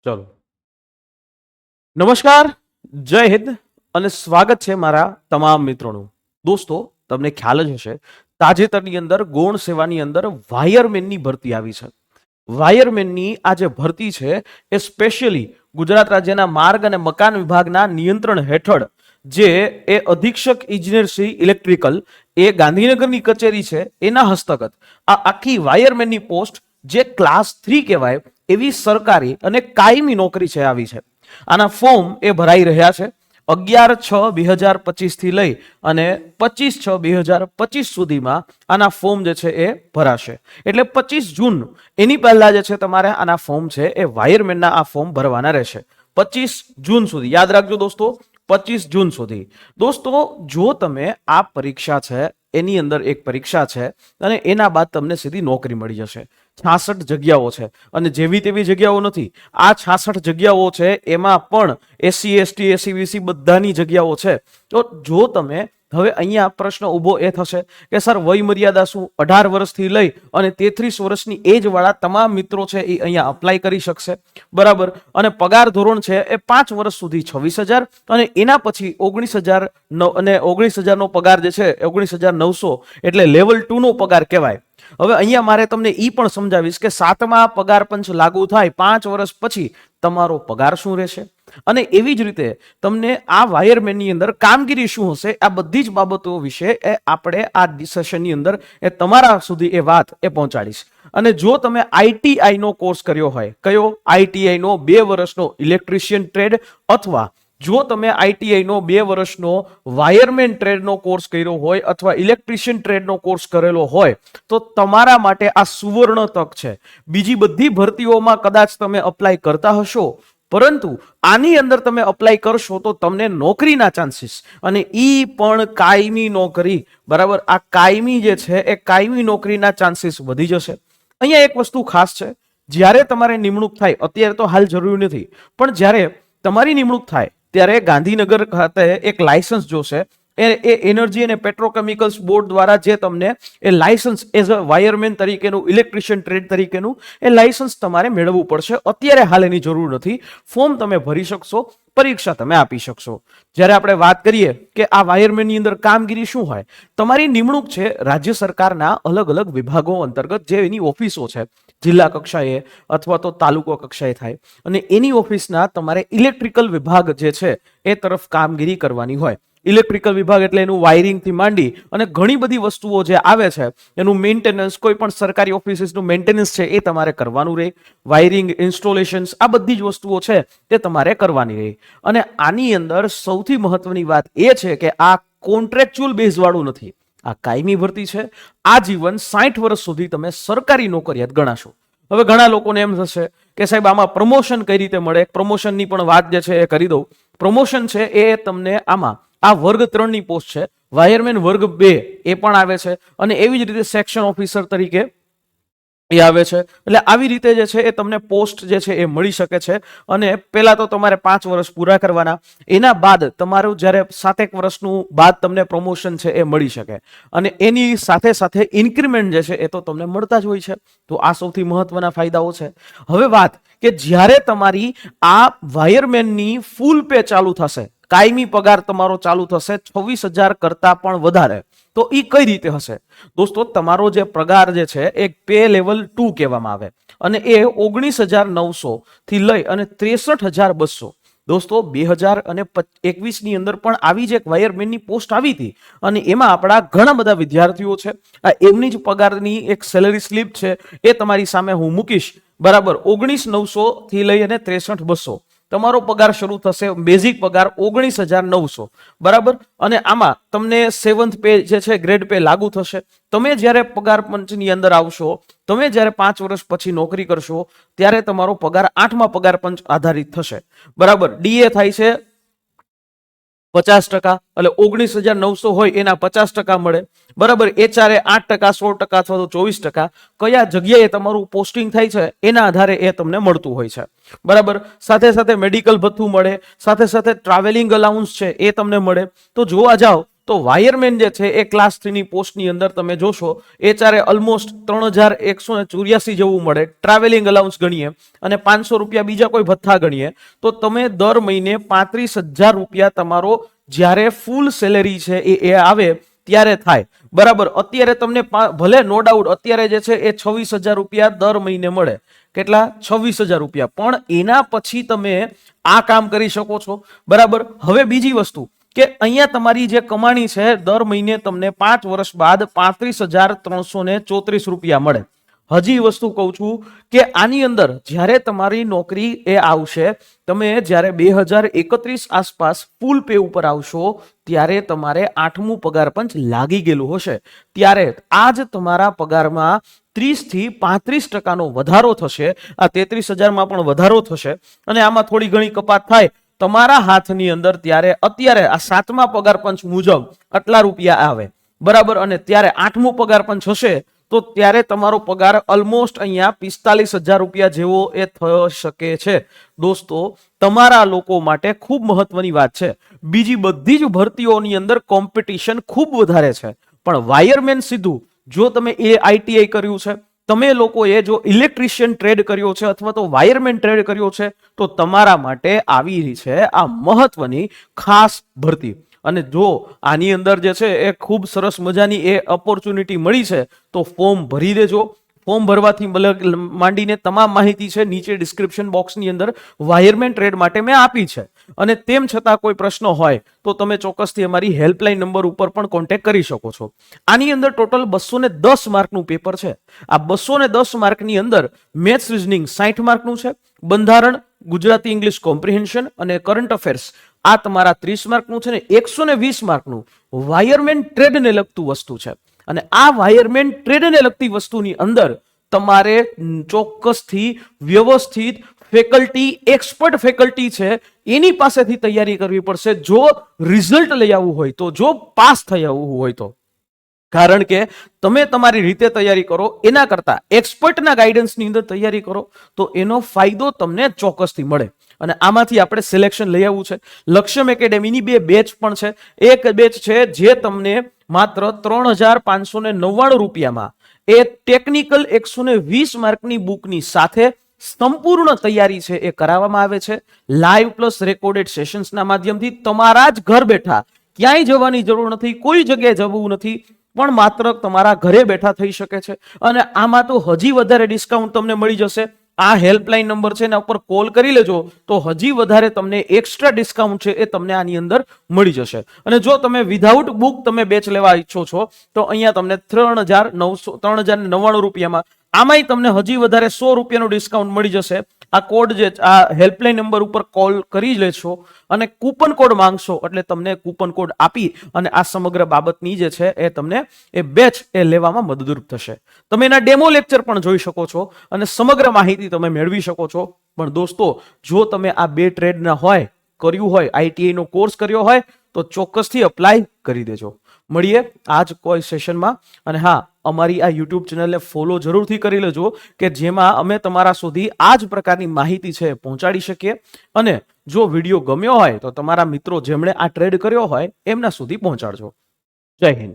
ચલો નમસ્કાર, જય હિન્દ અને સ્વાગત છે મારા તમામ મિત્રોનું. દોસ્તો, તમને ખ્યાલ જ હશે, તાજેતરની અંદર ગૌણ સેવાની અંદર વાયરમેનની ભરતી આવી છે. વાયરમેનની આ જે ભરતી છે એ સ્પેશિયલી ગુજરાત રાજ્યના માર્ગ અને મકાન વિભાગના નિયંત્રણ હેઠળ જે એ અધિક્ષક ઇજનેર શ્રી ઇલેક્ટ્રિકલ એ ગાંધીનગરની કચેરી છે એના હસ્તગત આ આખી વાયરમેનની પોસ્ટ જે ક્લાસ 3 કહેવાય એવી સરકારી અને કાયમી નોકરી છે આવી છે. આના ફોર્મ એ ભરાઈ રહ્યા છે 11/6/2025 થી લઈ અને 25/6/2025 સુધીમાં આના ફોર્મ જે છે એ ભરાશે. એટલે 25 જૂન એની પહેલા જે છે તમારે આના ફોર્મ છે એ વાયરમેનના આ ફોર્મ ભરવાના રહેશે 25 જૂન સુધી. યાદ રાખજો દોસ્તો, 25 જૂન સુધી. દોસ્તો, જો તમે આ પરીક્ષા છે એની અંદર એક પરીક્ષા છે અને એના બાદ તમને સીધી નોકરી મળી જશે. 66 જગ્યાઓ છે અને જેવી તેવી જગ્યાઓ નથી. આ 66 જગ્યાઓ છે એમાં પણ એસસી એસટી એસસી વીસી બધાની જગ્યાઓ છે. તો જો તમે હવે અહીંયા પ્રશ્ન ઊભો એ થશે કે સર વય મર્યાદા શું? 18 વર્ષથી લઈ અને 33 વર્ષની એજ વાળા તમામ મિત્રો છે એ અહીંયા અપ્લાય કરી શકશે, બરાબર. અને પગાર ધોરણ છે એ 5 વર્ષ સુધી 26,000 અને એના પછી 19,000 અને 19,000 નો પગાર જે છે 19,900 એટલે લેવલ 2 નો પગાર કહેવાય. હવે અહીંયા મારે તમને ઈ પણ સમજાવીશ કે 7મા પગાર પંચ લાગુ થાય 5 વર્ષ પછી તમારો પગાર શું રહેશે અને એવી જ રીતે તમને આ વાયરમેનની અંદર કામગીરી શું હશે, આ બધી જ બાબતો વિશે આપણે આ સેશનની અંદર એ તમારા સુધી એ વાત એ પહોંચાડીશ. અને જો તમે આઈટીઆઈ નો કોર્સ કર્યો હોય, કયો આઈટીઆઈ નો 2 વર્ષનો ઇલેક્ટ્રિશિયન ટ્રેડ અથવા જો તમે આઈટીઆઈ નો 2 વર્ષનો વાયરમેન ટ્રેડનો કોર્સ કર્યો હોય અથવા ઇલેક્ટ્રિશિયન ટ્રેડનો કોર્સ કરેલો હોય તો તમારા માટે આ સુવર્ણ તક છે. બીજી બધી ભરતીઓમાં કદાચ તમે અપ્લાય કરતા હશો, પરંતુ આની અંદર તમે અપ્લાય કરશો તો તમને નોકરીના ચાન્સીસ અને ઈ પણ કાયમી નોકરી, બરાબર. આ કાયમી જે છે એ કાયમી નોકરીના ચાન્સીસ વધી જશે. અહીંયા એક વસ્તુ ખાસ છે, જ્યારે તમારે નિમણૂક થાય, અત્યારે તો હાલ જરૂરી નથી, પણ જ્યારે તમારી નિમણૂક થાય ત્યારે ગાંધીનગર ખાતે એક લાયસન્સ જોશે. એ એનર્જી અને પેટ્રોકેમિકલ્સ બોર્ડ દ્વારા જે તમને એ લાયસન્સ એઝ અ વાયરમેન તરીકેનું, ઇલેક્ટ્રિશિયન ટ્રેડ તરીકેનું એ લાયસન્સ તમારે મેળવવું પડશે. અત્યારે હાલ એની જરૂર નથી. ફોર્મ તમે ભરી શકશો, પરીક્ષા તમે આપી શકશો. જ્યારે આપણે વાત કરીએ કે આ વાયરમેનની અંદર કામગીરી શું હોય, તમારી નિમણૂક છે રાજ્ય સરકારના અલગ અલગ વિભાગો અંતર્ગત જે એની ઓફિસો છે, જિલ્લા કક્ષાએ અથવા તો તાલુકો કક્ષાએ થાય અને એની ઓફિસના તમારે ઇલેક્ટ્રિકલ વિભાગ જે છે એ તરફ કામગીરી કરવાની હોય. ઇલેક્ટ્રિકલ વિભાગ એટલે એનું વાયરિંગ થી માંડી અને ઘણી બધી વસ્તુઓ જે આવે છે એનું મેન્ટેનન્સ, કોઈ પણ સરકારી ઓફિસનું મેન્ટેનન્સ છે એ તમારે કરવાનું રહે. વાયરિંગ, ઇન્સ્ટોલેશન્સ, આ બધી જ વસ્તુઓ છે તે તમારે કરવાની રહે. અને આની અંદર સૌથી મહત્વની વાત એ છે કે આ કોન્ટ્રાક્ચ્યુઅલ બેઝ વાળું નથી, આ કાયમી ભરતી છે. આજીવન 60 વર્ષ સુધી તમે સરકારી નોકરિયાત ગણાશો. હવે ઘણા લોકોને એમ થશે કે સાહેબ આમાં પ્રમોશન કઈ રીતે મળે? પ્રમોશનની પણ વાત જે છે એ કરી દઉં. પ્રમોશન છે એ તમને આમાં આ વર્ગ 3 ની પોસ્ટ છે, વાયરમેન વર્ગ 2 એ પણ આવે છે અને એવી જ રીતે સેક્શન ઓફિસર તરીકે એ આવે છે. એટલે આવી રીતે જે છે એ તમને પોસ્ટ જે છે એ મળી શકે છે. અને પહેલા તો તમારે 5 વર્ષ પૂરા કરવાના, એના બાદ તમારું જ્યારે 7 વર્ષનું બાદ તમને પ્રમોશન છે એ મળી શકે અને એની સાથે સાથે ઇન્ક્રીમેન્ટ જે છે એ તો તમને મળતા જ હોય છે. તો આ સૌથી મહત્વના ફાયદાઓ છે. હવે વાત કે જ્યારે તમારી આ વાયરમેનની ફૂલ પે ચાલુ થશે, કાયમી પગાર તમારો ચાલુ થશે 26,000 કરતા પણ વધારે, તો એ કઈ રીતે હશે? દોસ્તો, તમારો જે પગાર જે છે એ પે લેવલ 2 કહેવામાં આવે અને એ 19,900 થી લઈ અને 63,200. દોસ્તો, 2021 ની અંદર પણ આવી જ એક વાયરમેનની પોસ્ટ આવી હતી અને એમાં આપણા ઘણા બધા વિદ્યાર્થીઓ છે. આ એમની જ પગારની એક સેલરી સ્લીપ છે એ તમારી સામે હું મૂકીશ, બરાબર. 19,900 થી લઈ અને 63,200 તમારો પગાર શરૂ થશે. બેઝિક પગાર 19,900, બરાબર. અને આમાં તમને 7th પે જે છે ગ્રેડ પે લાગુ થશે. તમે જ્યારે પગાર પંચની અંદર આવશો, તમે જ્યારે 5 વર્ષ પછી નોકરી કરશો ત્યારે તમારો પગાર 8મા પગાર પંચ આધારિત થશે, બરાબર. ડીએ થાય છે 50%, એટલે 19,900 હોય એના 50% મળે, બરાબર. એચઆરએ 8%, 16% અથવા તો 24%. કયા જગ્યાએ તમારું પોસ્ટિંગ થાય છે એના આધારે એ તમને મળતું હોય છે, બરાબર. સાથે સાથે મેડિકલ ભથ્થું મળે, સાથે સાથે ટ્રાવેલિંગ અલાઉન્સ છે એ તમને મળે. તો જોવા જાઓ તો વાયરમેન જે છે એ ક્લાસ 3 ની પોસ્ટની અંદર તમે જોશો એચઆરએ ઓલમોસ્ટ 3184 જેવું મળે, ટ્રાવેલિંગ અલાઉન્સ ગણીએ અને 500 રૂપિયા બીજા કોઈ ભથ્થા ગણીએ તો તમે દર મહિને 35,000 રૂપિયા તમારો જ્યારે ફૂલ સેલેરી છે એ આવે ત્યારે થાય, બરાબર. અત્યારે તમને ભલે નો ડાઉટ અત્યારે જે છે એ 26,000 રૂપિયા દર મહિને મળે. કેટલા? 26,000 રૂપિયા. પણ એના પછી તમે આ કામ કરી શકો છો, બરાબર. હવે બીજી વસ્તુ કે અહીંયા તમારી જે કમાણી છે દર મહિને તમને 5 વર્ષ બાદ 35,334 રૂપિયા મળે. હજી વસ્તુ કહું છું કે આની અંદર જ્યારે તમારી નોકરી એ આવશે, તમે જ્યારે 2031 આસપાસ ફૂલ પે ઉપર આવશો ત્યારે તમારે 8મું પગાર પંચ લાગી ગયેલું હશે, ત્યારે આ જ તમારા પગારમાં 30 થી 35% વધારો થશે. આ 33,000 પણ વધારો થશે અને આમાં થોડી ઘણી કપાત થાય તમારા હાથની અંદર, ત્યારે અત્યારે આ 7મા પગાર પંચ મુજબ આટલા રૂપિયા આવે, બરાબર. અને ત્યારે 8મું પગાર પંચ હશે તો ત્યારે તમારો પગાર ઓલમોસ્ટ અહીંયા 45,000 રૂપિયા જેવો એ થઈ શકે છે. દોસ્તો, તમારા લોકો માટે ખૂબ મહત્વની વાત છે. બીજી બધી જ ભરતીઓની અંદર કોમ્પિટિશન ખૂબ વધારે છે, પણ વાયરમેન સીધું જો તમે આઈટીઆઈ કર્યું છે, તમે લોકોએ જો ઇલેક્ટ્રિશિયન ટ્રેડ કર્યો છે અથવા તો વાયરમેન ટ્રેડ કર્યો છે તો તમારા માટે આવી રહી છે આ મહત્વની ખાસ ભરતી. અને જો આની અંદર જે છે એ ખૂબ સરસ મજાની એ ઓપોર્ચ્યુનિટી મળી છે તો ફોર્મ ભરી દેજો. ફોર્મ ભરવાથી માંડીને તમામ માહિતી છે નીચે ડિસ્ક્રિપ્શન બોક્સની અંદર વાયરમેન ટ્રેડ માટે મેં આપી છે. અને તેમ છતાં કોઈ પ્રશ્ન હોય તો તમે ચોક્કસથી અમારી હેલ્પલાઇન નંબર ઉપર પણ કોન્ટેક્ટ કરી શકો છો. આની અંદર ટોટલ 210 માર્કનું પેપર છે. આ 210 માર્કની અંદર મેથ્સ રીઝનિંગ 60 માર્કનું છે, બંધારણ, ગુજરાતી ઇંગ્લિશ કોમ્પ્રિહેન્શન અને કરંટ અફેર્સ આ તમારા 30 માર્કનું છે ને 120 માર્કનું વાયરમેન ટ્રેડને લગતું વસ્તુ છે. અને આ વાયરમેન ટ્રેડને લગતી વસ્તુની અંદર તમારે ચોક્કસથી વ્યવસ્થિત ફેકલ્ટી, એક્સપર્ટ ફેકલ્ટી છે એની પાસેથી તૈયારી કરવી પડશે જો રિઝલ્ટ લઈ આવવું હોય તો, જો પાસ થઈ આવવું હોય તો. કારણ કે તમે તમારી રીતે તૈયારી કરો એના કરતા એક્સપર્ટના ગાઈડન્સની અંદર તૈયારી કરો તો એનો ફાયદો તમને ચોક્કસથી મળે. અને આમાંથી આપણે સિલેક્શન લઈ આવવું છે. લક્ષ્યમ એકેડેમીની 2 બેચ પણ છે. એક બેચ છે જે તમને માત્ર 3,599 રૂપિયામાં એ ટેકનિકલ 120 માર્કની બુકની સાથે સંપૂર્ણ તૈયારી છે એ કરાવવામાં આવે છે. લાઈવ પ્લસ રેકોર્ડેડ સેશન્સના માધ્યમથી તમારા જ ઘર બેઠા, ક્યાંય જવાની જરૂર નથી, કોઈ જગ્યાએ જવું નથી, પણ માત્ર તમારા ઘરે બેઠા થઈ શકે છે. અને આમાં તો હજી વધારે ડિસ્કાઉન્ટ તમને મળી જશે. આ હેલ્પલાઇન નંબર છે એના ઉપર કોલ કરી લેજો તો હજી વધારે તમને એક્સ્ટ્રા ડિસ્કાઉન્ટ છે એ તમને આની અંદર મળી જશે. અને જો તમે વિધાઉટ બુક તમે બેચ લેવા ઈચ્છો છો તો અહીંયા તમને 3,099 રૂપિયામાં આમાંય તમને હજી વધારે 100 રૂપિયાનું ડિસ્કાઉન્ટ મળી જશે. આ કોડ જે આ હેલ્પલાઇન નંબર ઉપર કોલ કરી લેશો અને કૂપન કોડ માંગશો એટલે તમને કૂપન કોડ આપી અને આ સમગ્ર બાબતની જે છે એ તમને એ બેચ એ લેવામાં મદદરૂપ થશે. તમે એના ડેમો લેક્ચર પણ જોઈ શકો છો અને સમગ્ર માહિતી તમે મેળવી શકો છો. પણ દોસ્તો, જો તમે આ 2 ટ્રેડના હોય, કર્યું હોય, આઈટીઆઈ નો કોર્સ કર્યો હોય તો ચોક્કસથી અપ્લાય કરી દેજો. મળીએ આજ કોઈ સેશનમાં. અને હા, અમારી આ યુટ્યુબ ચેનલને ફોલો જરૂરથી કરી લેજો કે જેમાં અમે તમારા સુધી આ જ પ્રકારની માહિતી છે પહોંચાડી શકીએ. અને જો વિડીયો ગમ્યો હોય તો તમારા મિત્રો જેમણે આ ટ્રેડ કર્યો હોય એમના સુધી પહોંચાડજો. જય હિન્દ.